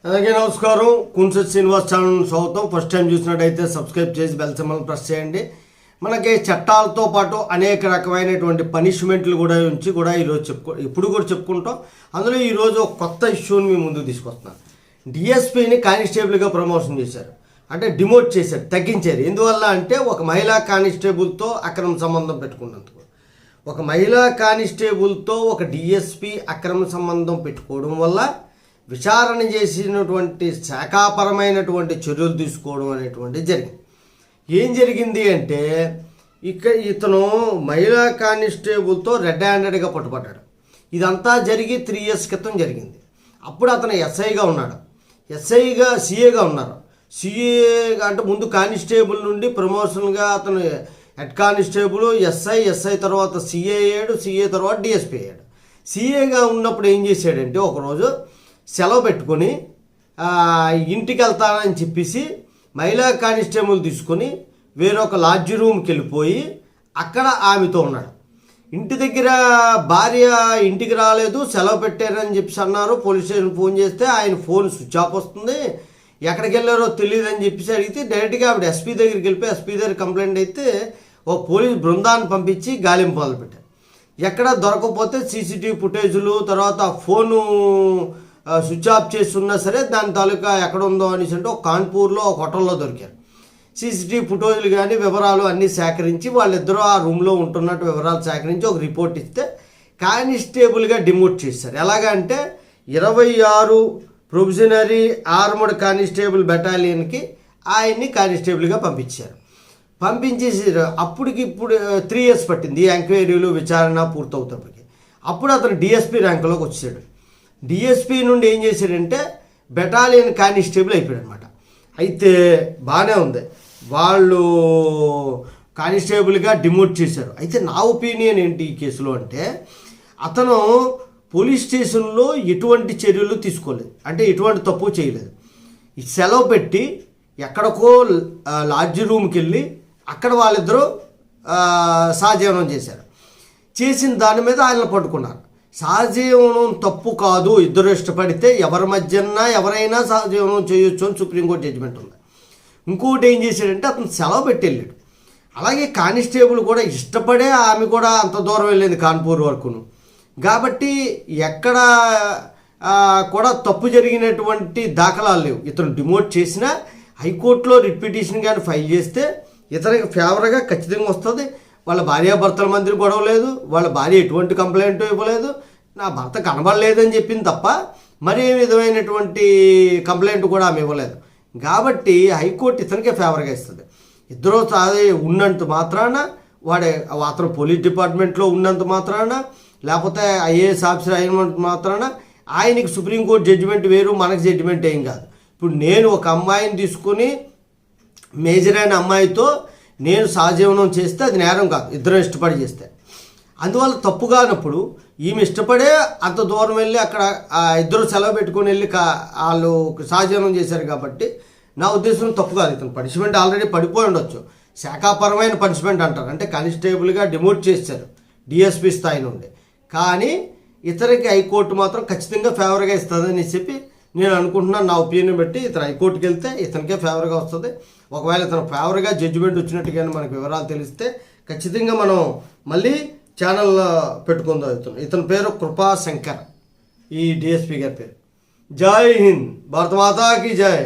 అలాగే నమస్కారం. కుంసత్ శ్రీనివాస్ ఛానల్ స్వాగతం. ఫస్ట్ టైం చూసినట్టయితే సబ్స్క్రైబ్ చేసి బెల్ సింబల్ ప్రెస్ చేయండి. మనకి చట్టాలతో పాటు అనేక రకమైనటువంటి పనిష్మెంట్లు కూడా ఈరోజు ఇప్పుడు కూడా చెప్పుకుంటాం. అందులో ఈరోజు ఒక కొత్త ఇష్యూని మీ ముందుకు తీసుకొస్తున్నాను. డిఎస్పీని కానిస్టేబుల్గా ప్రమోషన్ చేశారు, అంటే డిమోట్ చేశారు, తగ్గించారు. ఎందువల్ల అంటే ఒక మహిళా కానిస్టేబుల్తో అక్రమ సంబంధం పెట్టుకున్నందుకు, ఒక మహిళా కానిస్టేబుల్తో ఒక డిఎస్పీ అక్రమ సంబంధం పెట్టుకోవడం వల్ల విచారణ చేసినటువంటి శాఖాపరమైనటువంటి చర్యలు తీసుకోవడం అనేటువంటిది జరిగింది. ఏం జరిగింది అంటే ఇతను మహిళా కానిస్టేబుల్తో రెడ్ హ్యాండెడ్గా పట్టుబడ్డాడు. ఇదంతా జరిగి 3 years క్రితం జరిగింది. అప్పుడు అతను ఎస్ఐగా ఉన్నాడు, సిఏగా ఉన్నారు. సిఏ అంటే ముందు కానిస్టేబుల్ నుండి ప్రమోషన్గా అతను హెడ్ కానిస్టేబుల్, ఎస్ఐ తర్వాత సిఏ అయ్యాడు, సిఏ తర్వాత డిఎస్పీ అయ్యాడు. సిఏగా ఉన్నప్పుడు ఏం చేశాడంటే ఒకరోజు సెలవు పెట్టుకొని ఇంటికి వెళ్తానని చెప్పేసి మహిళా కానిస్టేబుల్ తీసుకొని వేరొక లాడ్జ్ రూమ్కి వెళ్ళిపోయి అక్కడ ఆమెతో ఉన్నాడు. ఇంటి దగ్గర భార్య ఇంటికి రాలేదు, సెలవు పెట్టారని చెప్పేసి అన్నారు. పోలీస్ స్టేషన్ ఫోన్ చేస్తే ఆయన ఫోన్ స్విచ్ ఆఫ్ వస్తుంది, ఎక్కడికి వెళ్ళారో తెలియదు అని చెప్పేసి అడిగితే డైరెక్ట్గా ఆవిడ ఎస్పీ దగ్గరికి వెళ్ళిపోయి ఎస్పీ దగ్గర కంప్లైంట్ అయితే ఓ పోలీస్ బృందాన్ని పంపించి గాలింపు మొదలుపెట్టారు. ఎక్కడ దొరకకపోతే సీసీటీవీ ఫుటేజులు, తర్వాత ఫోను స్విచ్ ఆఫ్ చేసి ఉన్నా సరే దాని తాలూకా ఎక్కడ ఉందో అనేసి అంటే ఒక కాన్పూర్లో ఒక హోటల్లో దొరికారు. సీసీటీవీ ఫుటేజులు కానీ వివరాలు అన్నీ సేకరించి వాళ్ళిద్దరూ ఆ రూమ్లో ఉంటున్నట్టు వివరాలు సేకరించి ఒక రిపోర్ట్ ఇస్తే కానిస్టేబుల్గా డిమోట్ చేశారు. ఎలాగంటే 26 ప్రొవిజనరీ ఆర్మడ్ కానిస్టేబుల్ బెటాలియన్కి ఆయన్ని కానిస్టేబుల్గా పంపించేసి ఇప్పుడు 3 years పట్టింది ఈ ఎంక్వైరీలు విచారణ పూర్తవుతానికి. అప్పుడు అతను డిఎస్పీ ర్యాంకులోకి వచ్చాడు. డిఎస్పీ నుండి ఏం చేశాడంటే బెటాలియన్ కానిస్టేబుల్ అయిపోయాడు అనమాట. అయితే బాగానే ఉంది, వాళ్ళు కానిస్టేబుల్గా డిమోట్ చేశారు. అయితే నా ఒపీనియన్ ఏంటి ఈ కేసులో అంటే అతను పోలీస్ స్టేషన్లో ఎటువంటి చర్యలు తీసుకోలేదు, అంటే ఎటువంటి తప్పు చేయలేదు. సెలవు పెట్టి ఎక్కడికో లాడ్జ్ రూమ్కి వెళ్ళి అక్కడ వాళ్ళిద్దరూ సహజీవనం చేసిన దాని మీద ఆయన పట్టుకున్నారు. సహజీవనం తప్పు కాదు, ఇద్దరు ఇష్టపడితే ఎవరి మధ్యన ఎవరైనా సహజీవనం చేయొచ్చు అని సుప్రీంకోర్టు జడ్జిమెంట్ ఉంది. ఇంకోటి ఏం చేశాడంటే అతను సెలవు పెట్టి వెళ్ళాడు. అలాగే కానిస్టేబుల్ కూడా ఇష్టపడే ఆమె కూడా అంత దూరం వెళ్ళింది కాన్పూర్ వరకును. కాబట్టి ఎక్కడ కూడా తప్పు జరిగినటువంటి దాఖలాలు లేవు. ఇతను డిమోట్ చేసినా హైకోర్టులో రిట్ పిటిషన్ కానీ ఫైల్ చేస్తే ఇతనికి ఫేవర్గా ఖచ్చితంగా వస్తుంది. వాళ్ళ భార్యాభర్తల మధ్య గొడవ లేదు, వాళ్ళ భార్య ఎటువంటి కంప్లైంట్ ఇవ్వలేదు, నా భర్త కనబడలేదని చెప్పింది తప్ప మరే విధమైనటువంటి కంప్లైంట్ కూడా ఆమె ఇవ్వలేదు. కాబట్టి హైకోర్టు ఇతనికే ఫేవర్గా ఇస్తుంది. ఇద్దరు ఉన్నంత మాత్రాన అతను పోలీస్ డిపార్ట్మెంట్లో ఉన్నంత మాత్రాన, లేకపోతే ఐఏఎస్ ఆఫీసర్ అయినంత మాత్రాన ఆయనకి సుప్రీంకోర్టు జడ్జిమెంట్ వేరు, మనకి జడ్జిమెంట్ ఏం కాదు. ఇప్పుడు నేను ఒక అమ్మాయిని తీసుకొని మేజర్ అయిన అమ్మాయితో నేను సహజీవనం చేస్తే అది నేరం కాదు, ఇద్దరు ఇష్టపడి చేస్తే. అందువల్ల తప్పు కానప్పుడు ఈమె ఇష్టపడే అంత దూరం వెళ్ళి అక్కడ ఇద్దరు సెలవు పెట్టుకొని వెళ్ళి వాళ్ళు సహజీవనం చేశారు. కాబట్టి నా ఉద్దేశం తప్పు కాదు. ఇతను పనిష్మెంట్ ఆల్రెడీ పడిపోయి ఉండొచ్చు, శాఖాపరమైన పనిష్మెంట్ అంటారు, అంటే కానిస్టేబుల్గా డిమోట్ చేశారు డిఎస్పీ స్థాయి నుండి. కానీ ఇతనికి హైకోర్టు మాత్రం ఖచ్చితంగా ఫేవర్గా ఇస్తుందని చెప్పి నేను అనుకుంటున్నాను. నా ఒపీనియన్ బట్టి ఇతను హైకోర్టుకి వెళ్తే ఇతనికే ఫేవర్గా వస్తుంది. ఒకవేళ ఇతను ఫేవర్గా జడ్జిమెంట్ వచ్చినట్టుగానే మనకు వివరాలు తెలిస్తే ఖచ్చితంగా మనం మళ్ళీ ఛానల్లో పెట్టుకుందాం. ఇతని పేరు కృపాశంకర్, ఈ డిఎస్పీ గారి పేరు. జై హింద్, భారత మాతాకి జై.